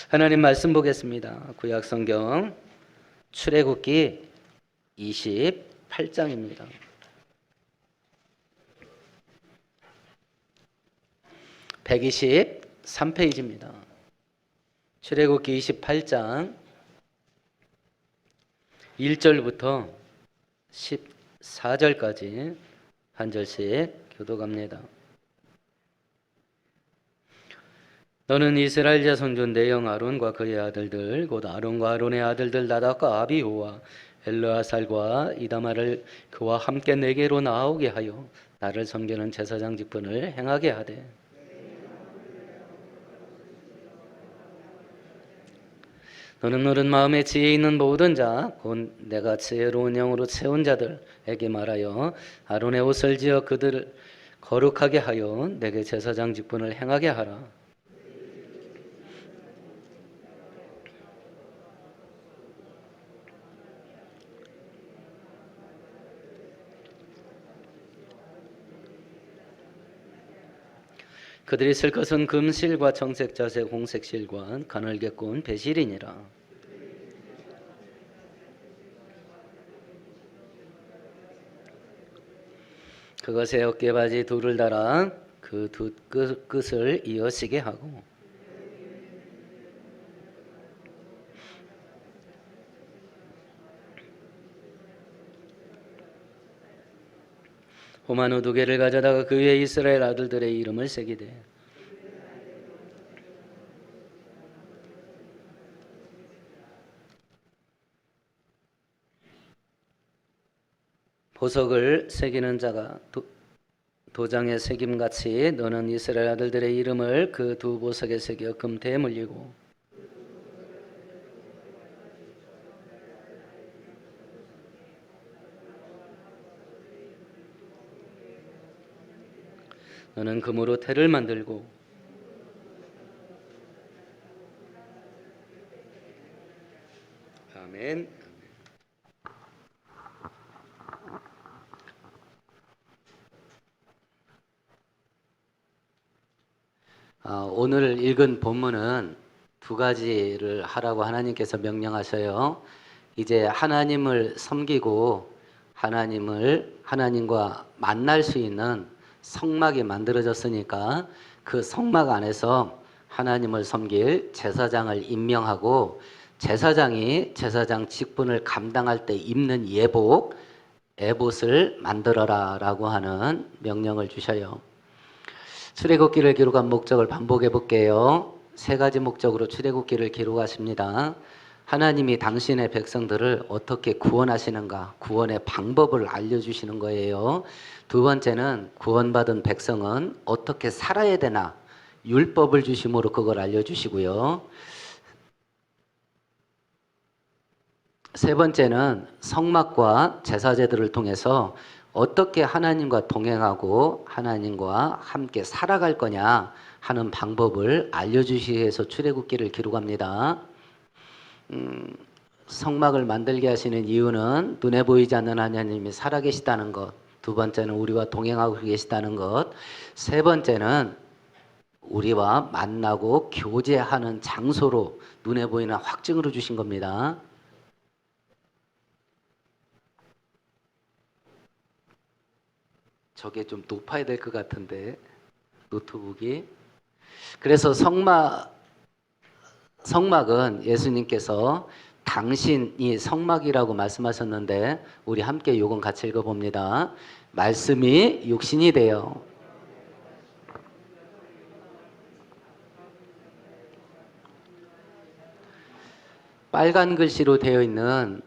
하나님 말씀 보겠습니다. 구약 성경 출애굽기 28장입니다. (123페이지입니다) 출애굽기 28장 1절부터 14절까지 한 절씩 교독합니다. 너는 이스라엘 자손 중 내 형 아론과 그의 아들들 곧 아론과 아론의 아들들 나답과 아비후와 엘르아살과 이다말을 그와 함께 내게로 나오게 하여 나를 섬기는 제사장 직분을 행하게 하되, 너는 마음에 지혜 있는 모든 자 곧 내가 지혜로운 영으로 채운 자들에게 말하여 아론의 옷을 지어 그들을 거룩하게 하여 내게 제사장 직분을 행하게 하라. 그들이 쓸 것은 금실과 청색, 자색, 홍색 실과 가늘게 꼰 배실이니라. 그것에 어깨바지 둘을 달아 그 두 끝을 이어지게 하고, 호마노 두 개를 가져다가 그 위에 이스라엘 아들들의 이름을 새기되, 보석을 새기는 자가 도장에 새김같이 너는 이스라엘 아들들의 이름을 그 두 보석에 새겨 금태에 물리고, 너는 금으로 태를 만들고 아멘. 오늘 읽은 본문은 두 가지를 하라고 하나님께서 명령하셔요. 이제 하나님을 섬기고 하나님과 만날 수 있는 성막이 만들어졌으니까 그 성막 안에서 하나님을 섬길 제사장을 임명하고, 제사장이 제사장 직분을 감당할 때 입는 예복, 에봇을 만들어라 라고 하는 명령을 주셔요. 출애굽기를 기록한 목적을 반복해 볼게요. 세 가지 목적으로 출애굽기를 기록하십니다. 하나님이 당신의 백성들을 어떻게 구원하시는가, 구원의 방법을 알려주시는 거예요. 두 번째는 구원받은 백성은 어떻게 살아야 되나, 율법을 주심으로 그걸 알려주시고요. 세 번째는 성막과 제사제들을 통해서 어떻게 하나님과 동행하고 하나님과 함께 살아갈 거냐 하는 방법을 알려주시기 위해서 출애굽기를 기록합니다. 성막을 만들게 하시는 이유는 눈에 보이지 않는 하나님이 살아계시다는 것, 두 번째는 우리와 동행하고 계시다는 것, 세 번째는 우리와 만나고 교제하는 장소로 눈에 보이는 확증으로 주신 겁니다. 저게 좀 높아야 될 것 같은데 노트북이. 그래서 성막은 예수님께서 당신이 성막이라고 말씀하셨는데, 우리 함께 요건 같이 읽어봅니다. 말씀이 육신이 되어 빨간 글씨로 되어 있는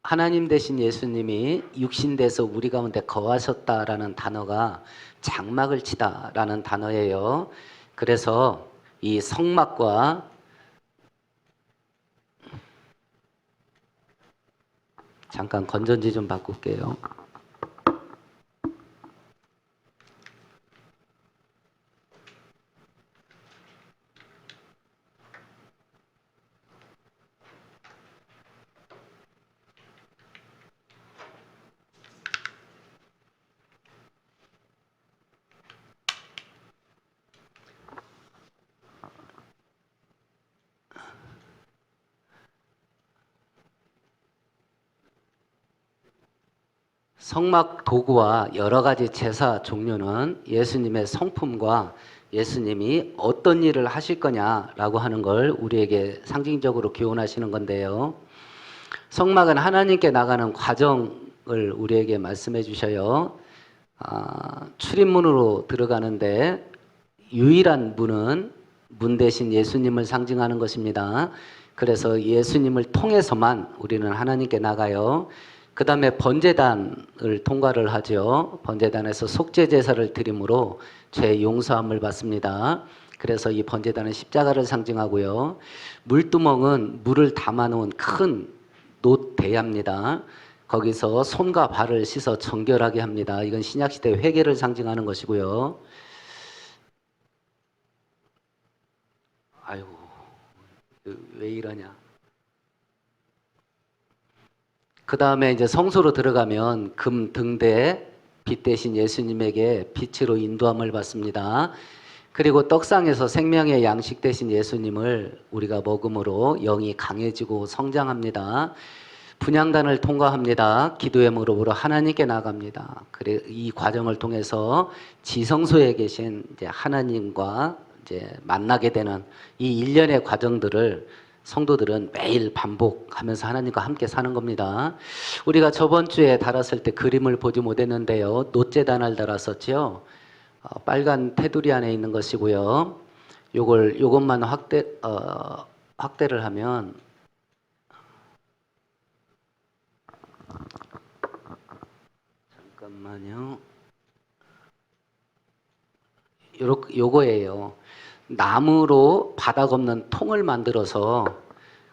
하나님 대신 예수님이 육신 돼서 우리 가운데 거하셨다라는 단어가 장막을 치다라는 단어예요. 그래서 이 성막과 잠깐 건전지 좀 바꿀게요. 성막 도구와 여러 가지 제사 종류는 예수님의 성품과 예수님이 어떤 일을 하실 거냐라고 하는 걸 우리에게 상징적으로 교훈하시는 건데요. 성막은 하나님께 나가는 과정을 우리에게 말씀해 주셔요. 출입문으로 들어가는데 유일한 문은 문 대신 예수님을 상징하는 것입니다. 그래서 예수님을 통해서만 우리는 하나님께 나가요. 그 다음에 번제단을 통과를 하죠. 번제단에서 속죄제사를 드림으로 죄 용서함을 받습니다. 그래서 이 번제단은 십자가를 상징하고요. 물두멍은 물을 담아놓은 큰 놋대야입니다. 거기서 손과 발을 씻어 정결하게 합니다. 이건 신약시대 회개를 상징하는 것이고요. 아이고, 왜 이러냐. 그 다음에 이제 성소로 들어가면 금 등대 빛 대신 예수님에게 빛으로 인도함을 받습니다. 그리고 떡상에서 생명의 양식 대신 예수님을 우리가 먹음으로 영이 강해지고 성장합니다. 분향단을 통과합니다. 기도의 무릎으로 하나님께 나갑니다. 그래 이 과정을 통해서 지성소에 계신 이제 하나님과 이제 만나게 되는 이 일련의 과정들을 성도들은 매일 반복하면서 하나님과 함께 사는 겁니다. 우리가 저번 주에 달았을 때 그림을 보지 못했는데요. 놋재단을 달았었죠. 빨간 테두리 안에 있는 것이고요. 요것만 확대를 하면 잠깐만요. 요거예요. 나무로 바닥 없는 통을 만들어서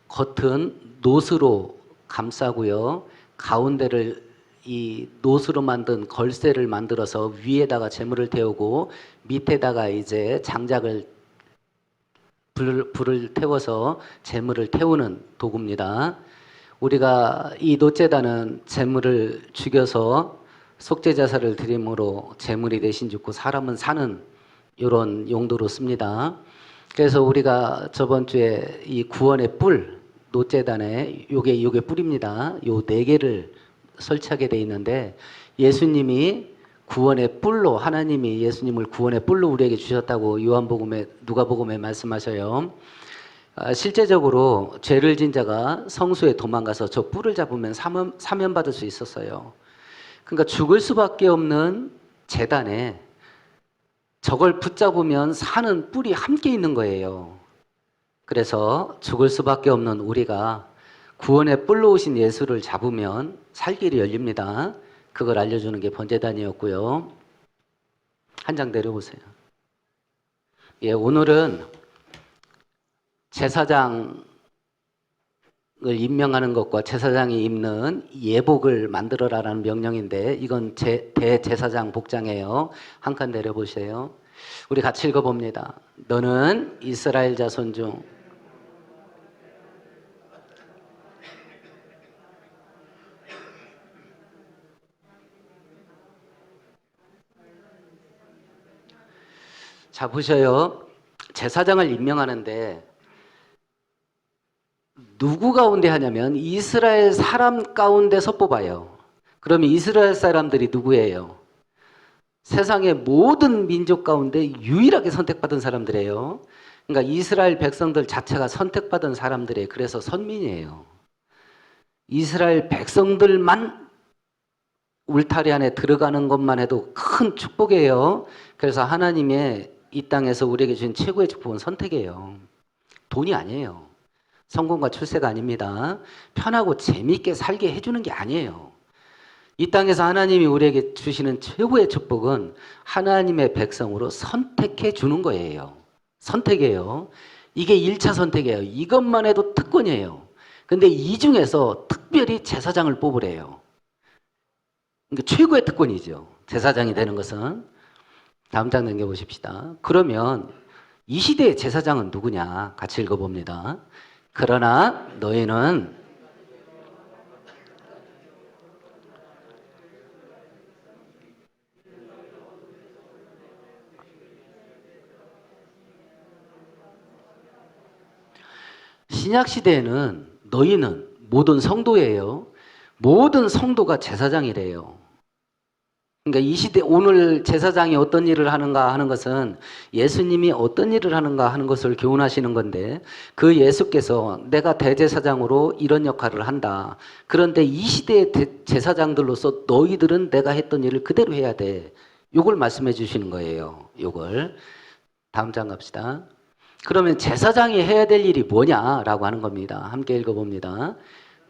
겉은 놋으로 감싸고요. 가운데를 이 놋으로 만든 걸쇠를 만들어서 위에다가 재물을 태우고 밑에다가 이제 장작을 불을 태워서 재물을 태우는 도구입니다. 우리가 이 놋재단은 재물을 죽여서 속죄제사를 드림으로 재물이 대신 죽고 사람은 사는 이런 용도로 씁니다. 그래서 우리가 저번 주에 이 구원의 뿔 놋재단에 요게 뿔입니다. 요 네 개를 설치하게 돼 있는데 예수님이 구원의 뿔로 하나님이 예수님을 구원의 뿔로 우리에게 주셨다고 누가복음에 말씀하셔요. 실제적으로 죄를 진 자가 성소에 도망가서 저 뿔을 잡으면 사면받을 수 있었어요. 그러니까 죽을 수밖에 없는 제단에 저걸 붙잡으면 사는 뿔이 함께 있는 거예요. 그래서 죽을 수밖에 없는 우리가 구원의 뿔로 오신 예수를 잡으면 살 길이 열립니다. 그걸 알려주는 게 번제단이었고요. 한 장 내려보세요. 예, 오늘은 제사장을 임명하는 것과 제사장이 입는 예복을 만들어라라는 명령인데 이건 대제사장 복장이에요. 한 칸 내려보세요. 우리 같이 읽어봅니다. 너는 이스라엘 자손 중 자 보셔요. 제사장을 임명하는데 누구 가운데 하냐면 이스라엘 사람 가운데서 뽑아요. 그러면 이스라엘 사람들이 누구예요? 세상의 모든 민족 가운데 유일하게 선택받은 사람들이에요. 그러니까 이스라엘 백성들 자체가 선택받은 사람들이에요. 그래서 선민이에요. 이스라엘 백성들만 울타리 안에 들어가는 것만 해도 큰 축복이에요. 그래서 하나님의 이 땅에서 우리에게 주신 최고의 축복은 선택이에요. 돈이 아니에요. 성공과 출세가 아닙니다. 편하고 재미있게 살게 해주는 게 아니에요. 이 땅에서 하나님이 우리에게 주시는 최고의 축복은 하나님의 백성으로 선택해 주는 거예요. 선택이에요. 이게 1차 선택이에요. 이것만 해도 특권이에요. 근데 이 중에서 특별히 제사장을 뽑으래요. 그러니까 최고의 특권이죠. 제사장이 되는 것은. 다음 장 넘겨보십시다. 그러면 이 시대의 제사장은 누구냐? 같이 읽어봅니다. 그러나 너희는 신약시대에는 너희는 모든 성도예요. 모든 성도가 제사장이래요. 그러니까 이 시대 오늘 제사장이 어떤 일을 하는가 하는 것은 예수님이 어떤 일을 하는가 하는 것을 교훈하시는 건데, 그 예수께서 내가 대제사장으로 이런 역할을 한다. 그런데 이 시대의 제사장들로서 너희들은 내가 했던 일을 그대로 해야 돼. 요걸 말씀해 주시는 거예요. 요걸. 다음 장 갑시다. 그러면 제사장이 해야 될 일이 뭐냐라고 하는 겁니다. 함께 읽어봅니다.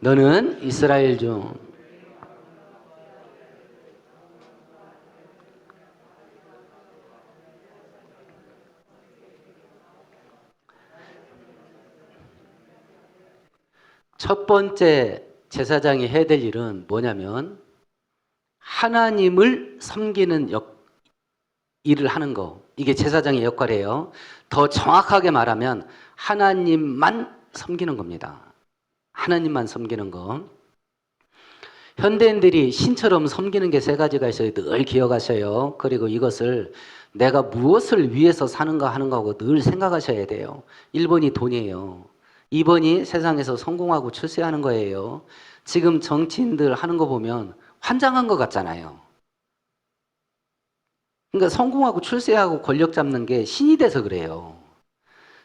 너는 이스라엘 중 첫 번째 제사장이 해야 될 일은 뭐냐면 하나님을 섬기는 일을 하는 거. 이게 제사장의 역할이에요. 더 정확하게 말하면 하나님만 섬기는 겁니다. 하나님만 섬기는 거. 현대인들이 신처럼 섬기는 게 세 가지가 있어요. 늘 기억하셔요. 그리고 이것을 내가 무엇을 위해서 사는가 하는 거하고 늘 생각하셔야 돼요. 1번이 돈이에요. 2번이 세상에서 성공하고 출세하는 거예요. 지금 정치인들 하는 거 보면 환장한 것 같잖아요. 그러니까 성공하고 출세하고 권력 잡는 게 신이 돼서 그래요.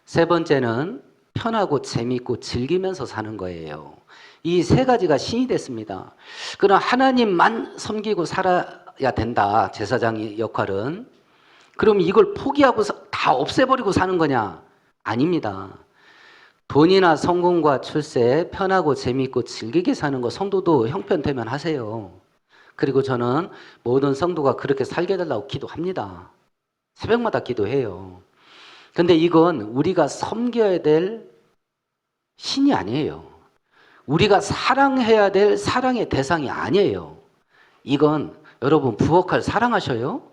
세 번째는 편하고 재미있고 즐기면서 사는 거예요. 이 세 가지가 신이 됐습니다. 그럼 하나님만 섬기고 살아야 된다. 제사장의 역할은. 그럼 이걸 포기하고 다 없애버리고 사는 거냐? 아닙니다. 돈이나 성공과 출세, 편하고 재미있고 즐기게 사는 거 성도도 형편되면 하세요. 그리고 저는 모든 성도가 그렇게 살게 해달라고 기도합니다. 새벽마다 기도해요. 근데 이건 우리가 섬겨야 될 신이 아니에요. 우리가 사랑해야 될 사랑의 대상이 아니에요. 이건 여러분 부엌을 사랑하셔요?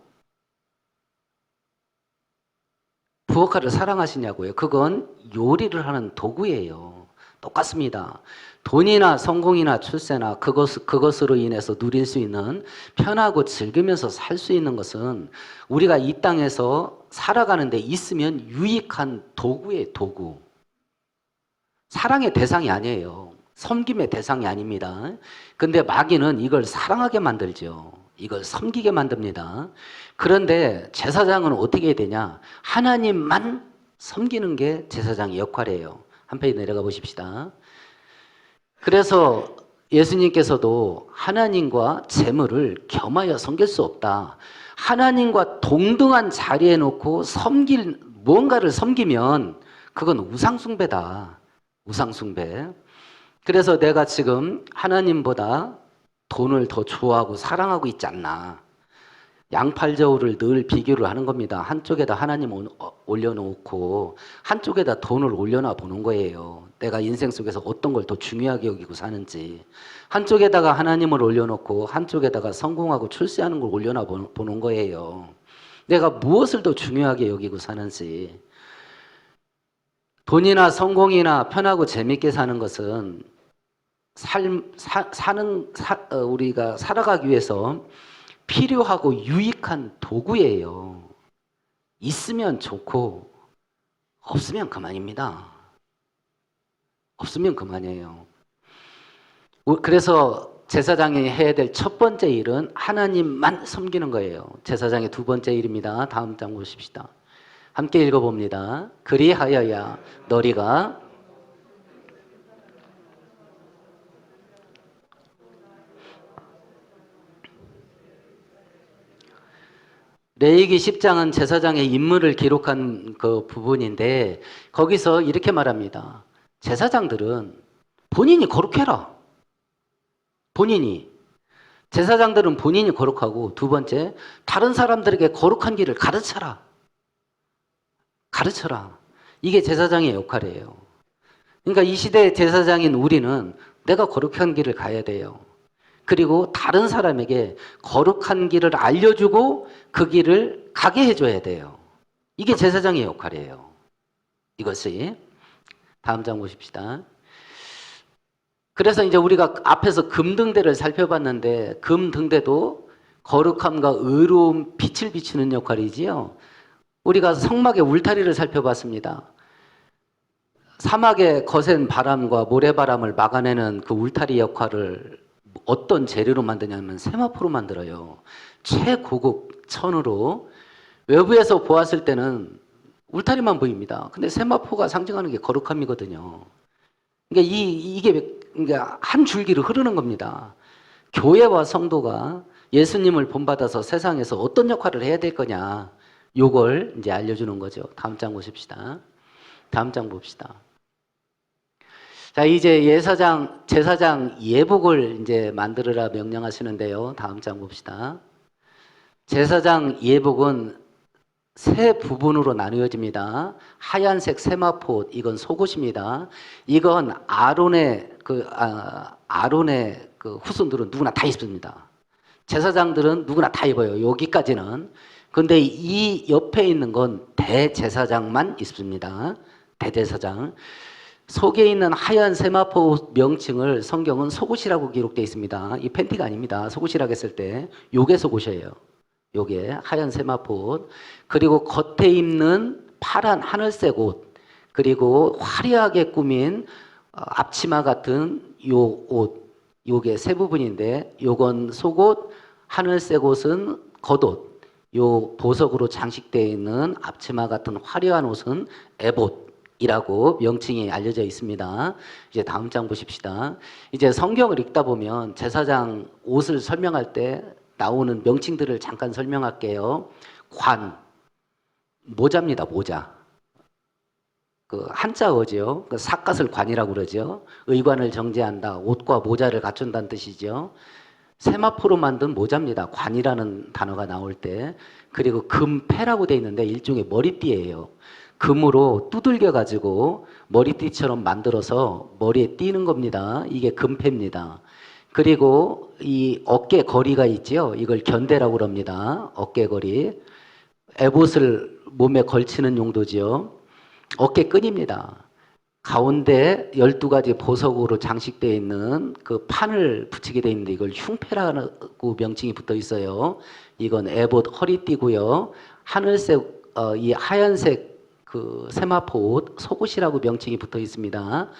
부엌을 사랑하시냐고요? 그건 요리를 하는 도구예요. 똑같습니다. 돈이나 성공이나 출세나 그것으로 인해서 누릴 수 있는 편하고 즐기면서 살 수 있는 것은 우리가 이 땅에서 살아가는 데 있으면 유익한 도구예요, 도구. 사랑의 대상이 아니에요. 섬김의 대상이 아닙니다. 근데 마귀는 이걸 사랑하게 만들죠. 이걸 섬기게 만듭니다. 그런데 제사장은 어떻게 해야 되냐? 하나님만 섬기는 게 제사장의 역할이에요. 한 페이지 내려가 보십시다. 그래서 예수님께서도 하나님과 재물을 겸하여 섬길 수 없다. 하나님과 동등한 자리에 놓고 뭔가를 섬기면 그건 우상숭배다. 우상숭배. 그래서 내가 지금 하나님보다 돈을 더 좋아하고 사랑하고 있지 않나. 양팔저울을 늘 비교를 하는 겁니다. 한쪽에다 하나님 올려놓고 한쪽에다 돈을 올려놔 보는 거예요. 내가 인생 속에서 어떤 걸 더 중요하게 여기고 사는지. 한쪽에다가 하나님을 올려놓고 한쪽에다가 성공하고 출세하는 걸 올려놔 보는 거예요. 내가 무엇을 더 중요하게 여기고 사는지. 돈이나 성공이나 편하고 재밌게 사는 것은 우리가 살아가기 위해서 필요하고 유익한 도구예요. 있으면 좋고 없으면 그만입니다. 없으면 그만이에요. 그래서 제사장이 해야 될 첫 번째 일은 하나님만 섬기는 거예요. 제사장의 두 번째 일입니다. 다음 장 보십시다. 함께 읽어봅니다. 그리하여야 너희가 레위기 10장은 제사장의 임무를 기록한 그 부분인데 거기서 이렇게 말합니다. 제사장들은 본인이 거룩해라. 본인이. 제사장들은 본인이 거룩하고 두 번째, 다른 사람들에게 거룩한 길을 가르쳐라. 가르쳐라. 이게 제사장의 역할이에요. 그러니까 이 시대의 제사장인 우리는 내가 거룩한 길을 가야 돼요. 그리고 다른 사람에게 거룩한 길을 알려주고 그 길을 가게 해줘야 돼요. 이게 제사장의 역할이에요. 이것이. 다음 장 보십시다. 그래서 이제 우리가 앞에서 금등대를 살펴봤는데 금등대도 거룩함과 의로움, 빛을 비추는 역할이지요. 우리가 성막의 울타리를 살펴봤습니다. 사막의 거센 바람과 모래바람을 막아내는 그 울타리 역할을 어떤 재료로 만드냐면 세마포로 만들어요. 최고급 천으로. 외부에서 보았을 때는 울타리만 보입니다. 근데 세마포가 상징하는 게 거룩함이거든요. 그러니까 이게 그러니까 한 줄기로 흐르는 겁니다. 교회와 성도가 예수님을 본받아서 세상에서 어떤 역할을 해야 될 거냐, 요걸 이제 알려주는 거죠. 다음 장 보십시다. 다음 장 봅시다. 자, 이제 제사장 예복을 이제 만들으라 명령하시는데요. 다음 장 봅시다. 제사장 예복은 세 부분으로 나누어집니다. 하얀색 세마포, 이건 속옷입니다. 이건 아론의 그 후손들은 누구나 다 입습니다. 제사장들은 누구나 다 입어요. 여기까지는. 근데 이 옆에 있는 건 대제사장만 입습니다. 대제사장. 속에 있는 하얀 세마포 명칭을 성경은 속옷이라고 기록되어 있습니다. 이 팬티가 아닙니다. 속옷이라고 했을 때 요게 속옷이에요. 요게 하얀 세마포. 그리고 겉에 입는 파란 하늘색 옷, 그리고 화려하게 꾸민 앞치마 같은 요 옷, 요게 세 부분인데, 요건 속옷, 하늘색 옷은 겉옷, 요 보석으로 장식되어 있는 앞치마 같은 화려한 옷은 에봇이라고 명칭이 알려져 있습니다. 이제 다음 장 보십시다. 이제 성경을 읽다 보면 제사장 옷을 설명할 때 나오는 명칭들을 잠깐 설명할게요. 관, 모자입니다. 모자. 그 한자어죠. 그 삿갓을 관이라고 그러죠. 의관을 정제한다. 옷과 모자를 갖춘다는 뜻이죠. 세마포로 만든 모자입니다. 관이라는 단어가 나올 때. 그리고 금패라고 돼 있는데 일종의 머리띠예요. 금으로 두들겨 가지고 머리띠처럼 만들어서 머리에 띠는 겁니다. 이게 금패입니다. 그리고 이 어깨 거리가 있죠. 이걸 견대라고 그럽니다. 어깨 거리. 에봇을 몸에 걸치는 용도지요. 어깨 끈입니다. 가운데 12가지 보석으로 장식되어 있는 그 판을 붙이게 되어 있는데 이걸 흉패라고 명칭이 붙어 있어요. 이건 에봇 허리띠고요. 하늘색 이 하얀색 그 세마포 옷 속옷이라고 명칭이 붙어 있습니다.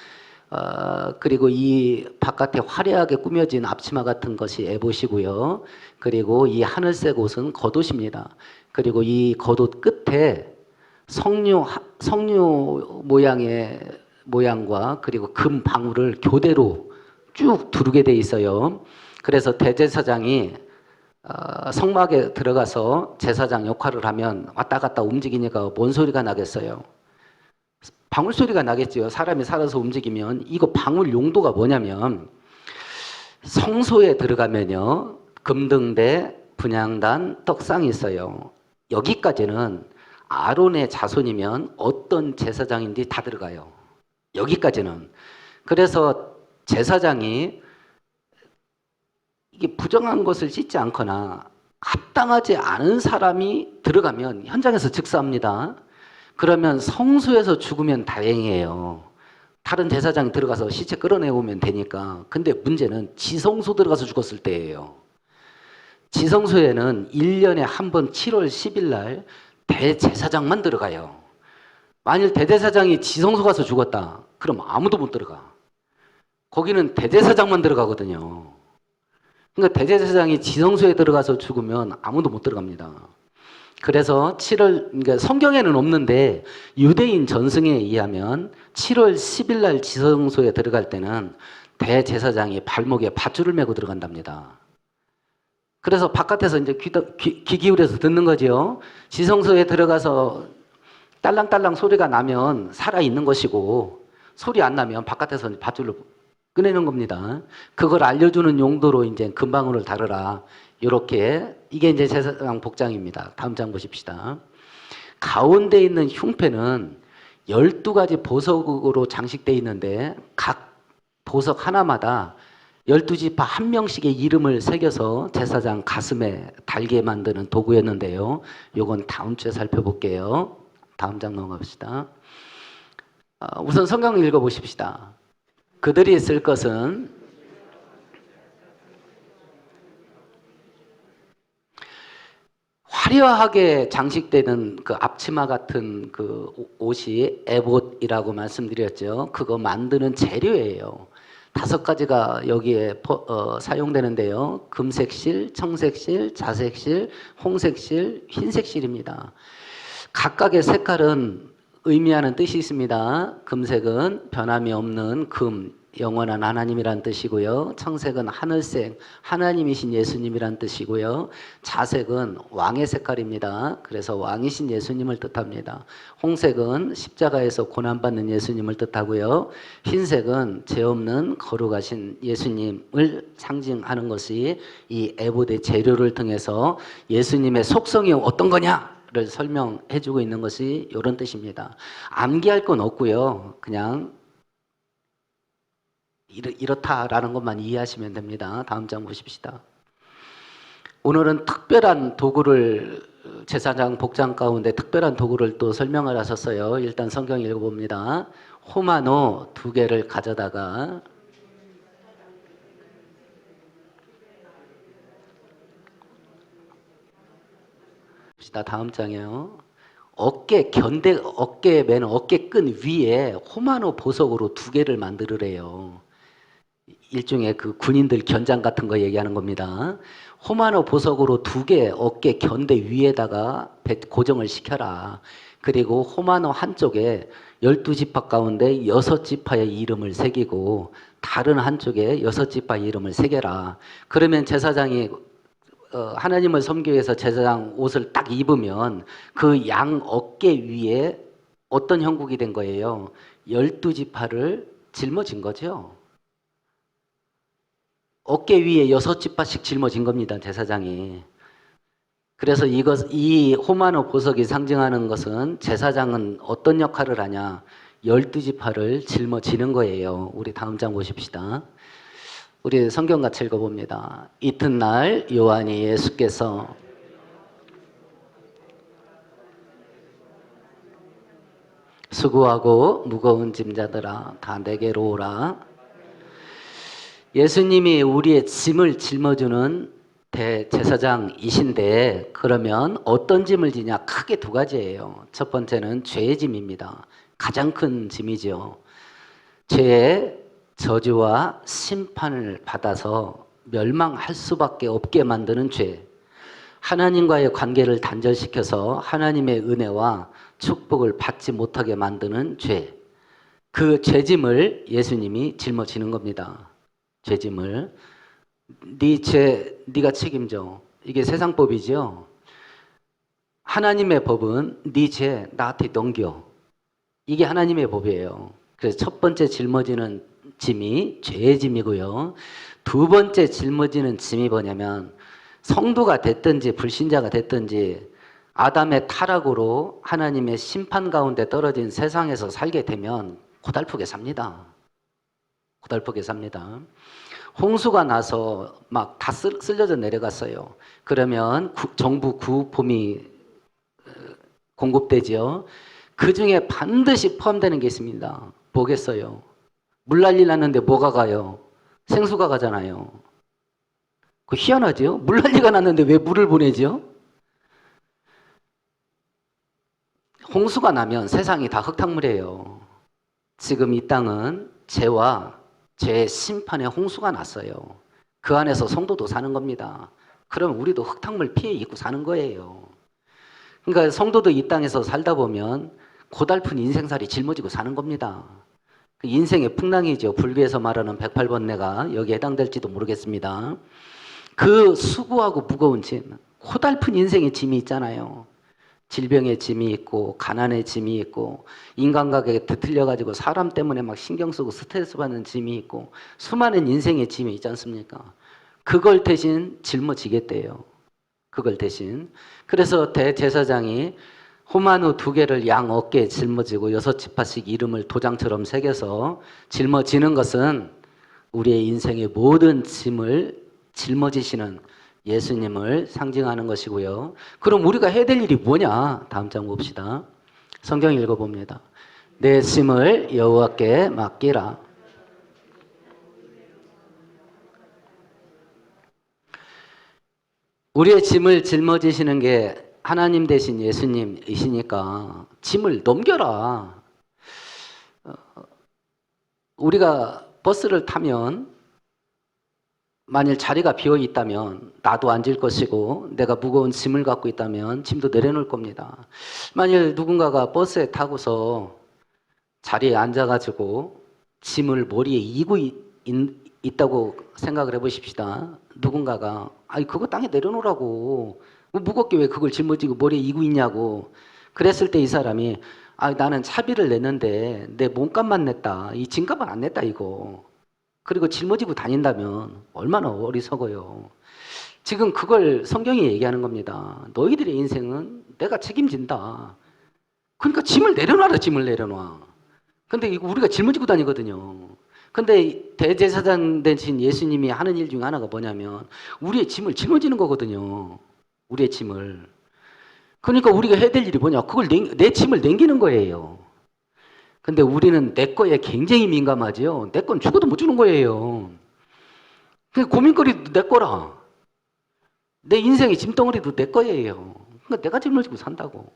그리고 이 바깥에 화려하게 꾸며진 앞치마 같은 것이 에봇이고요. 그리고 이 하늘색 옷은 겉옷입니다. 그리고 이 겉옷 끝에 석류 모양과 그리고 금 방울을 교대로 쭉 두르게 돼 있어요. 그래서 대제사장이 성막에 들어가서 제사장 역할을 하면 왔다 갔다 움직이니까 뭔 소리가 나겠어요? 방울 소리가 나겠죠. 사람이 살아서 움직이면. 이거 방울 용도가 뭐냐면 성소에 들어가면요, 금등대, 분향단, 떡상이 있어요. 여기까지는 아론의 자손이면 어떤 제사장인지 다 들어가요. 여기까지는. 그래서 제사장이 이게 부정한 것을 씻지 않거나 합당하지 않은 사람이 들어가면 현장에서 즉사합니다. 그러면 성소에서 죽으면 다행이에요. 다른 제사장이 들어가서 시체 끌어내오면 되니까. 근데 문제는 지성소 들어가서 죽었을 때예요. 지성소에는 1년에 한 번 7월 10일 날 대제사장만 들어가요. 만일 대제사장이 지성소 가서 죽었다, 그럼 아무도 못 들어가. 거기는 대제사장만 들어가거든요. 그러니까 대제사장이 지성소에 들어가서 죽으면 아무도 못 들어갑니다. 그래서 그러니까 성경에는 없는데 유대인 전승에 의하면 7월 10일 날 지성소에 들어갈 때는 대제사장이 발목에 밧줄을 메고 들어간답니다. 그래서 바깥에서 이제 귀 기울여서 듣는 거죠. 지성소에 들어가서 딸랑딸랑 소리가 나면 살아 있는 것이고, 소리 안 나면 바깥에서 밧줄로 꺼내는 겁니다. 그걸 알려주는 용도로 이제 금방울을 다루라. 이렇게, 이게 이제 제사장 복장입니다. 다음 장 보십시다. 가운데 있는 흉패는 12가지 보석으로 장식되어 있는데 각 보석 하나마다 12지파 한 명씩의 이름을 새겨서 제사장 가슴에 달게 만드는 도구였는데요. 요건 다음 주에 살펴볼게요. 다음 장 넘어갑시다. 우선 성경 읽어보십시다. 그들이 쓸 것은 화려하게 장식되는 그 앞치마 같은 그 옷이 에봇이라고 말씀드렸죠. 그거 만드는 재료예요. 5가지가 여기에 사용되는데요. 금색실, 청색실, 자색실, 홍색실, 흰색실입니다. 각각의 색깔은 의미하는 뜻이 있습니다. 금색은 변함이 없는 금, 영원한 하나님이란 뜻이고요. 청색은 하늘색, 하나님이신 예수님이란 뜻이고요. 자색은 왕의 색깔입니다. 그래서 왕이신 예수님을 뜻합니다. 홍색은 십자가에서 고난받는 예수님을 뜻하고요. 흰색은 죄 없는 거룩하신 예수님을 상징하는 것이 이 에봇의 재료를 통해서 예수님의 속성이 어떤 거냐를 설명해주고 있는 것이 이런 뜻입니다. 암기할 건 없고요. 그냥 이렇다라는 것만 이해하시면 됩니다. 다음 장 보십시다. 오늘은 특별한 도구를 제사장 복장 가운데 특별한 도구를 또 설명을 하셨어요. 일단 성경 읽어봅니다. 호마노 2개를 가져다가 다음 장이에요. 어깨 맨 어깨끈 위에 호마노 보석으로 2개를 만들으래요. 일종의 그 군인들 견장 같은 거 얘기하는 겁니다. 호마노 보석으로 2개 어깨 견대 위에다가 고정을 시켜라. 그리고 호마노 한쪽에 12지파 가운데 6지파의 이름을 새기고 다른 한쪽에 6지파 이름을 새겨라. 그러면 제사장이 하나님을 섬기기 위해서 제사장 옷을 딱 입으면 그 양 어깨 위에 어떤 형국이 된 거예요? 12지파를 짊어진 거죠. 어깨 위에 6지파씩 짊어진 겁니다. 제사장이. 그래서 이 호마노 보석이 상징하는 것은 제사장은 어떤 역할을 하냐? 12지파를 짊어지는 거예요. 우리 다음 장 보십시다. 우리 성경 같이 읽어봅니다. 이튿날 요한이 예수께서 수고하고 무거운 짐자들아 다 내게로 오라. 예수님이 우리의 짐을 짊어주는 대제사장이신데 그러면 어떤 짐을 지냐? 크게 2가지예요. 첫 번째는 죄의 짐입니다. 가장 큰 짐이죠. 죄의 저주와 심판을 받아서 멸망할 수밖에 없게 만드는 죄. 하나님과의 관계를 단절시켜서 하나님의 은혜와 축복을 받지 못하게 만드는 죄. 그 죄짐을 예수님이 짊어지는 겁니다. 죄짐을. 네 죄 네가 책임져. 이게 세상 법이죠. 하나님의 법은 네 죄 나한테 넘겨. 이게 하나님의 법이에요. 그래서 첫 번째 짊어지는 짐이 죄의 짐이고요. 2번째 짊어지는 짐이 뭐냐면 성도가 됐든지 불신자가 됐든지 아담의 타락으로 하나님의 심판 가운데 떨어진 세상에서 살게 되면 고달프게 삽니다. 고달프게 삽니다. 홍수가 나서 막 다 쓸려져 내려갔어요. 그러면 정부 구호품이 공급되지요. 그 중에 반드시 포함되는 게 있습니다. 뭐겠어요? 물 난리 났는데 뭐가 가요? 생수가 가잖아요. 그 희한하죠? 물 난리가 났는데 왜 물을 보내죠? 홍수가 나면 세상이 다 흙탕물이에요. 지금 이 땅은 죄와 죄의 심판의 홍수가 났어요. 그 안에서 성도도 사는 겁니다. 그럼 우리도 흙탕물 피해 입고 사는 거예요. 그러니까 성도도 이 땅에서 살다 보면 고달픈 인생살이 짊어지고 사는 겁니다. 그 인생의 풍랑이죠. 불교에서 말하는 108번뇌가 여기에 해당될지도 모르겠습니다. 그 수고하고 무거운 짐, 고달픈 인생의 짐이 있잖아요. 질병의 짐이 있고 가난의 짐이 있고 인간관계에 뒤틀려가지고 사람 때문에 막 신경 쓰고 스트레스 받는 짐이 있고 수많은 인생의 짐이 있지 않습니까? 그걸 대신 짊어지겠대요. 그걸 대신. 그래서 대제사장이 호마노 2개를 양 어깨에 짊어지고 6지파씩 이름을 도장처럼 새겨서 짊어지는 것은 우리의 인생의 모든 짐을 짊어지시는 예수님을 상징하는 것이고요. 그럼 우리가 해야 될 일이 뭐냐? 다음 장 봅시다. 성경 읽어봅니다. 내 짐을 여호와께 맡기라. 우리의 짐을 짊어지시는 게 하나님 대신 예수님이시니까 짐을 넘겨라. 우리가 버스를 타면 만일 자리가 비어 있다면 나도 앉을 것이고 내가 무거운 짐을 갖고 있다면 짐도 내려놓을 겁니다. 만일 누군가가 버스에 타고서 자리에 앉아가지고 짐을 머리에 이고 있다고 생각을 해보십시다. 누군가가 아니 그거 땅에 내려놓으라고 무겁게 왜 그걸 짊어지고 머리에 이고 있냐고 그랬을 때 이 사람이 아 나는 차비를 냈는데 내 몸값만 냈다. 이 짐값은 안 냈다 이거. 그리고 짊어지고 다닌다면 얼마나 어리석어요. 지금 그걸 성경이 얘기하는 겁니다. 너희들의 인생은 내가 책임진다. 그러니까 짐을 내려놔라 짐을 내려놔. 근데 이거 우리가 짊어지고 다니거든요. 근데 대제사장 되신 예수님이 하는 일 중에 하나가 뭐냐면 우리의 짐을 짊어지는 거거든요. 우리의 짐을. 그러니까 우리가 해야 될 일이 뭐냐? 그걸 내 짐을 남기는 거예요. 근데 우리는 내 거에 굉장히 민감하지요. 내 건 죽어도 못 주는 거예요. 그러니까 고민거리도 내 거라. 내 인생의 짐덩어리도 내 거예요. 그러니까 내가 짊어지고 산다고.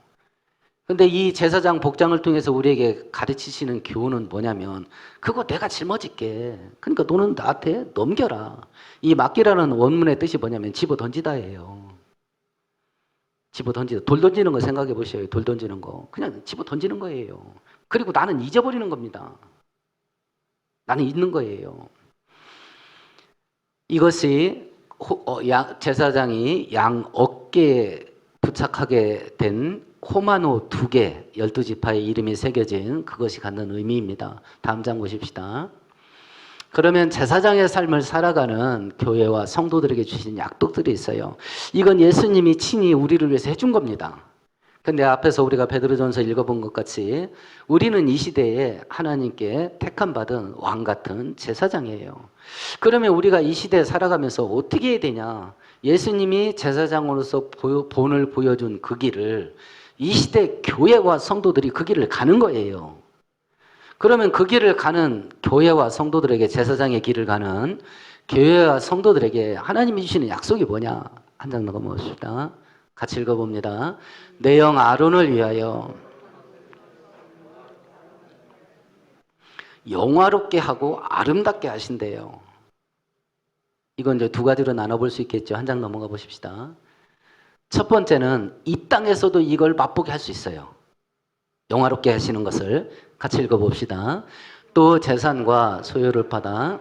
근데 이 제사장 복장을 통해서 우리에게 가르치시는 교훈은 뭐냐면 그거 내가 짊어질게. 그러니까 너는 나한테 넘겨라. 이 맡기라는 원문의 뜻이 뭐냐면 집어 던지다예요. 집어 던지다. 돌 던지는 거 생각해 보세요. 돌 던지는 거. 그냥 집어 던지는 거예요. 그리고 나는 잊어버리는 겁니다. 나는 잊는 거예요. 이것이 제사장이 양 어깨에 부착하게 된 코마노 2개, 12지파의 이름이 새겨진 그것이 갖는 의미입니다. 다음 장 보십시다. 그러면 제사장의 삶을 살아가는 교회와 성도들에게 주신 약속들이 있어요. 이건 예수님이 친히 우리를 위해서 해준 겁니다. 근데 앞에서 우리가 베드로전서 읽어본 것 같이 우리는 이 시대에 하나님께 택함 받은 왕 같은 제사장이에요. 그러면 우리가 이 시대에 살아가면서 어떻게 해야 되냐? 예수님이 제사장으로서 본을 보여준 그 길을 이 시대 교회와 성도들이 그 길을 가는 거예요. 그러면 그 길을 가는 교회와 성도들에게 제사장의 길을 가는 교회와 성도들에게 하나님이 주시는 약속이 뭐냐? 한 장 넘어봅시다. 같이 읽어봅니다. 내 영 아론을 위하여 영화롭게 하고 아름답게 하신대요. 이건 이제 두 가지로 나눠볼 수 있겠죠. 한 장 넘어가 보십시다. 첫 번째는 이 땅에서도 이걸 맛보게 할 수 있어요. 영화롭게 하시는 것을 같이 읽어봅시다. 또 재산과 소유를 받아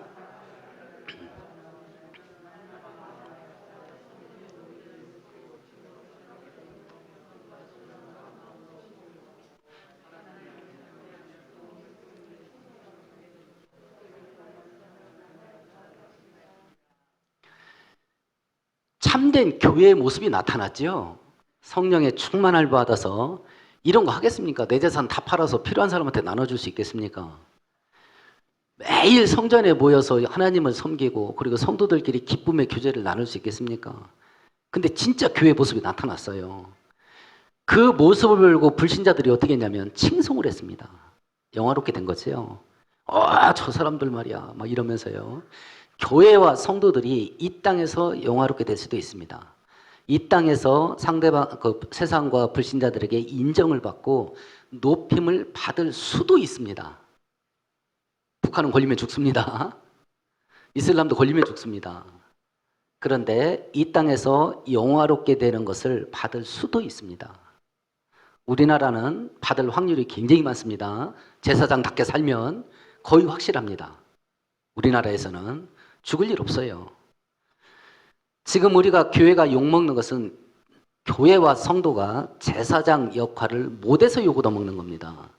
참된 교회의 모습이 나타났죠. 성령의 충만을 받아서 이런 거 하겠습니까? 내 재산 다 팔아서 필요한 사람한테 나눠줄 수 있겠습니까? 매일 성전에 모여서 하나님을 섬기고 그리고 성도들끼리 기쁨의 교제를 나눌 수 있겠습니까? 근데 진짜 교회 모습이 나타났어요. 그 모습을 보고 불신자들이 어떻게 했냐면 칭송을 했습니다. 영화롭게 된 거지요. 저 사람들 말이야 막 이러면서요. 교회와 성도들이 이 땅에서 영화롭게 될 수도 있습니다. 이 땅에서 상대방 세상과 불신자들에게 인정을 받고 높임을 받을 수도 있습니다. 북한은 걸리면 죽습니다. 이슬람도 걸리면 죽습니다. 그런데 이 땅에서 영화롭게 되는 것을 받을 수도 있습니다. 우리나라는 받을 확률이 굉장히 많습니다. 제사장답게 살면 거의 확실합니다. 우리나라에서는 죽을 일 없어요. 지금 우리가 교회가 욕먹는 것은 교회와 성도가 제사장 역할을 못해서 욕 얻어먹는 겁니다.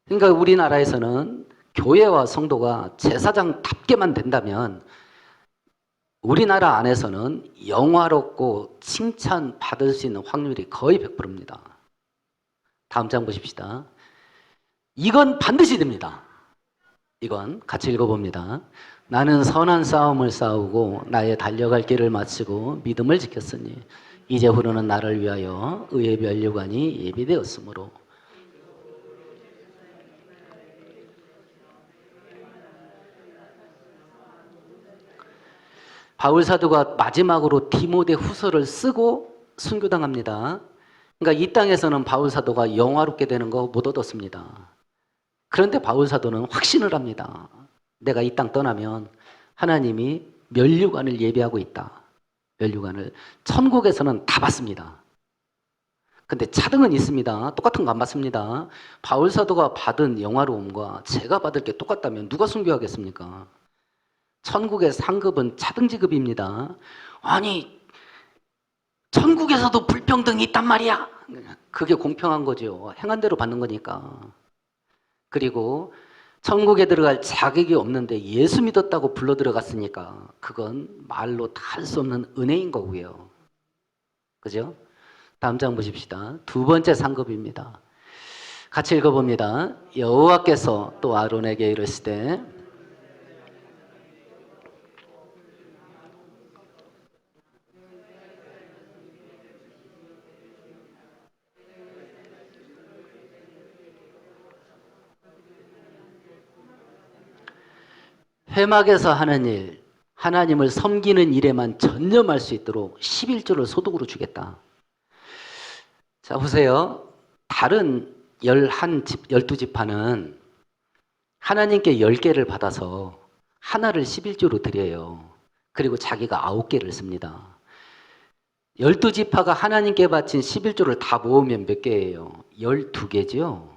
그러니까 우리나라에서는 교회와 성도가 제사장답게만 된다면 우리나라 안에서는 영화롭고 칭찬받을 수 있는 확률이 거의 100%입니다. 다음 장 보십시다. 이건 반드시 됩니다. 이건 같이 읽어봅니다. 나는 선한 싸움을 싸우고 나의 달려갈 길을 마치고 믿음을 지켰으니 이제후로는 나를 위하여 의의 면류관이 예비되었으므로. 바울 사도가 마지막으로 디모데 후서를 쓰고 순교당합니다. 그러니까 이 땅에서는 바울 사도가 영화롭게 되는 거 못 얻었습니다. 그런데 바울 사도는 확신을 합니다. 내가 이 땅 떠나면 하나님이 면류관을 예비하고 있다. 면류관을. 천국에서는 다 받습니다. 근데 차등은 있습니다. 똑같은 거 안 받습니다. 바울 사도가 받은 영화로움과 제가 받을 게 똑같다면 누가 순교하겠습니까? 천국의 상급은 차등 지급입니다. 아니, 천국에서도 불평등이 있단 말이야. 그게 공평한 거죠. 행한 대로 받는 거니까. 그리고 천국에 들어갈 자격이 없는데 예수 믿었다고 불러 들어갔으니까 그건 말로 다 할 수 없는 은혜인 거고요. 그죠? 다음 장 보십시다. 두 번째 상급입니다. 같이 읽어봅니다. 여호와께서 또 아론에게 이르시되 회막에서 하는 일, 하나님을 섬기는 일에만 전념할 수 있도록 11조를 소득으로 주겠다. 자, 보세요. 다른 12지파는 하나님께 10개를 받아서 하나를 11조로 드려요. 그리고 자기가 9개를 씁니다. 12지파가 하나님께 바친 11조를 다 모으면 몇 개예요? 12개죠.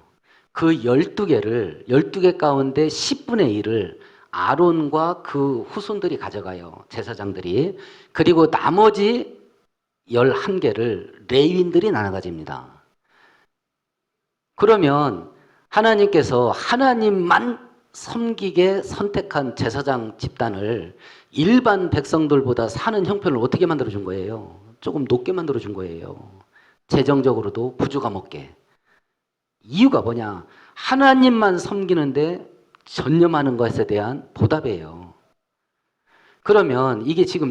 그 12개를 12개 가운데 10분의 1을 아론과 그 후손들이 가져가요. 제사장들이. 그리고 나머지 11개를 레위인들이 나눠 가집니다. 그러면 하나님께서 하나님만 섬기게 선택한 제사장 집단을 일반 백성들보다 사는 형편을 어떻게 만들어준 거예요? 조금 높게 만들어준 거예요. 재정적으로도 부주가 없게. 이유가 뭐냐? 하나님만 섬기는데 전념하는 것에 대한 보답이에요. 그러면 이게 지금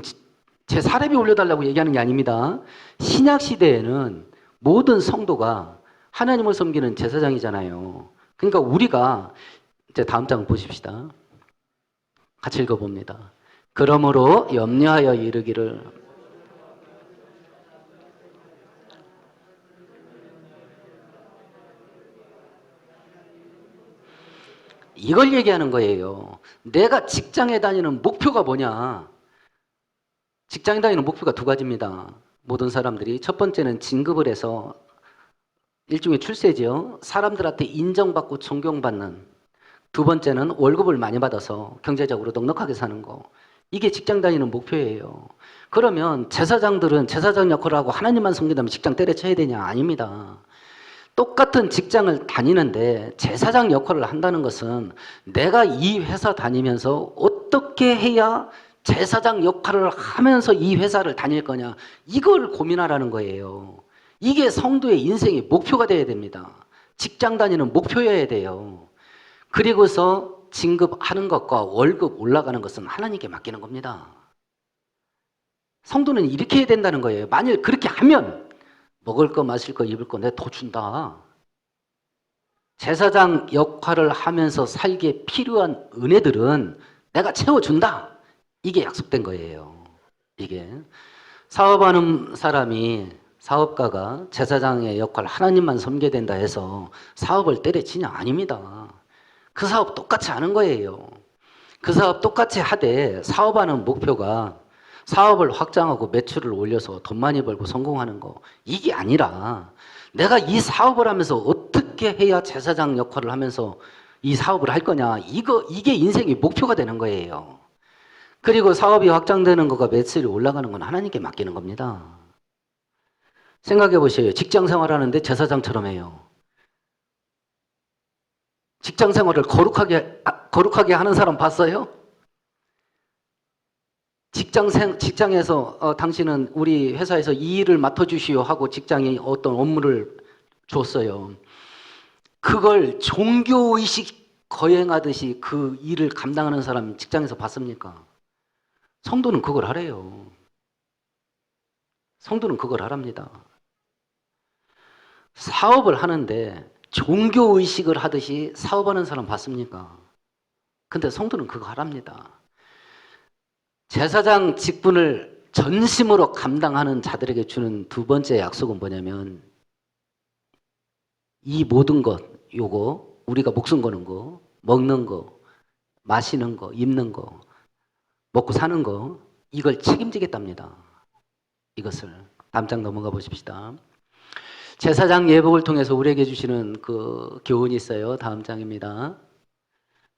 제 사례비 올려달라고 얘기하는 게 아닙니다. 신약 시대에는 모든 성도가 하나님을 섬기는 제사장이잖아요. 그러니까 우리가 이제 다음 장 보십시다. 같이 읽어봅니다. 그러므로 염려하여 이르기를 이걸 얘기하는 거예요. 내가 직장에 다니는 목표가 뭐냐? 직장에 다니는 목표가 두 가지입니다. 모든 사람들이. 첫 번째는 진급을 해서 일종의 출세죠. 사람들한테 인정받고 존경받는. 두 번째는 월급을 많이 받아서 경제적으로 넉넉하게 사는 거. 이게 직장 다니는 목표예요. 그러면 제사장들은 제사장 역할을 하고 하나님만 섬긴다면 직장 때려쳐야 되냐? 아닙니다. 똑같은 직장을 다니는데 제사장 역할을 한다는 것은 내가 이 회사 다니면서 어떻게 해야 제사장 역할을 하면서 이 회사를 다닐 거냐, 이걸 고민하라는 거예요. 이게 성도의 인생의 목표가 되어야 됩니다. 직장 다니는 목표여야 돼요. 그리고서 진급하는 것과 월급 올라가는 것은 하나님께 맡기는 겁니다. 성도는 이렇게 해야 된다는 거예요. 만일 그렇게 하면 먹을 거 마실 거 입을 거 내가 더 준다. 제사장 역할을 하면서 살기에 필요한 은혜들은 내가 채워준다. 이게 약속된 거예요. 이게 사업하는 사람이, 사업가가 제사장의 역할 하나님만 섬겨야 된다 해서 사업을 때려치냐? 아닙니다. 그 사업 똑같이 하는 거예요. 그 사업 똑같이 하되 사업하는 목표가 사업을 확장하고 매출을 올려서 돈 많이 벌고 성공하는 거, 이게 아니라 내가 이 사업을 하면서 어떻게 해야 제사장 역할을 하면서 이 사업을 할 거냐, 이게 인생의 목표가 되는 거예요. 그리고 사업이 확장되는 것과 매출이 올라가는 건 하나님께 맡기는 겁니다. 생각해 보세요. 직장 생활하는데 제사장처럼 해요. 직장 생활을 거룩하게 하는 사람 봤어요? 직장에서 당신은 우리 회사에서 이 일을 맡아주시오 하고 직장이 어떤 업무를 줬어요. 그걸 종교의식 거행하듯이 그 일을 감당하는 사람 직장에서 봤습니까? 성도는 그걸 하래요. 성도는 그걸 하랍니다. 사업을 하는데 종교의식을 하듯이 사업하는 사람 봤습니까? 근데 성도는 그거 하랍니다. 제사장 직분을 전심으로 감당하는 자들에게 주는 두 번째 약속은 뭐냐면, 이 모든 것, 요거 우리가 목숨 거는 거, 먹는 거, 마시는 거, 입는 거, 먹고 사는 거, 이걸 책임지겠답니다. 이것을. 다음 장 넘어가 보십시다. 제사장 예복을 통해서 우리에게 주시는 그 교훈이 있어요. 다음 장입니다.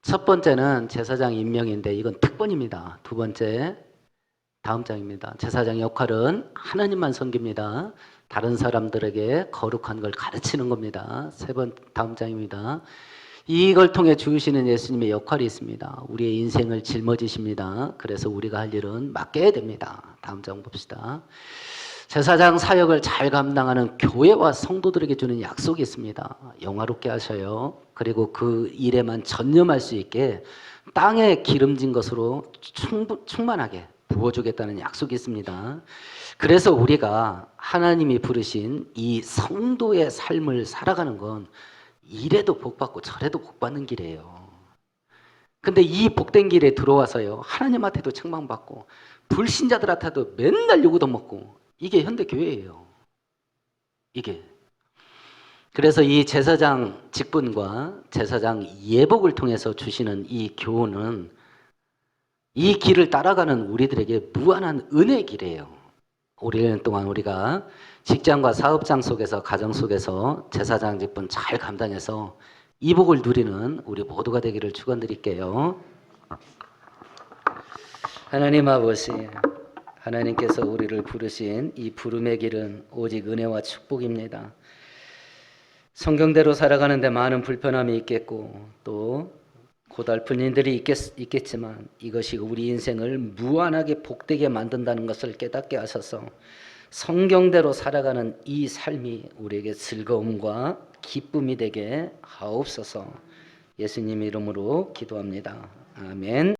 첫 번째는 제사장 임명인데 이건 특권입니다. 두 번째, 다음 장입니다. 제사장의 역할은 하나님만 섬깁니다. 다른 사람들에게 거룩한 걸 가르치는 겁니다. 다음 장입니다. 이걸 통해 주시는 예수님의 역할이 있습니다. 우리의 인생을 짊어지십니다. 그래서 우리가 할 일은 맡겨야 됩니다. 다음 장 봅시다. 제사장 사역을 잘 감당하는 교회와 성도들에게 주는 약속이 있습니다. 영화롭게 하셔요. 그리고 그 일에만 전념할 수 있게 땅에 기름진 것으로 충만하게 부어주겠다는 약속이 있습니다. 그래서 우리가 하나님이 부르신 이 성도의 삶을 살아가는 건 이래도 복받고 저래도 복받는 길이에요. 근데 이 복된 길에 들어와서요, 하나님한테도 책망받고 불신자들한테도 맨날 요구도 먹고, 이게 현대교회예요. 이게. 그래서 이 제사장 직분과 제사장 예복을 통해서 주시는 이 교훈은 이 길을 따라가는 우리들에게 무한한 은혜의 길이에요. 올 1년 동안 우리가 직장과 사업장 속에서, 가정 속에서 제사장 직분 잘 감당해서 이 복을 누리는 우리 모두가 되기를 축원드릴게요. 하나님 아버지, 하나님께서 우리를 부르신 이 부름의 길은 오직 은혜와 축복입니다. 성경대로 살아가는데 많은 불편함이 있겠고 또 고달픈 일들이 있겠지만 이것이 우리 인생을 무한하게 복되게 만든다는 것을 깨닫게 하셔서 성경대로 살아가는 이 삶이 우리에게 즐거움과 기쁨이 되게 하옵소서. 예수님 이름으로 기도합니다. 아멘.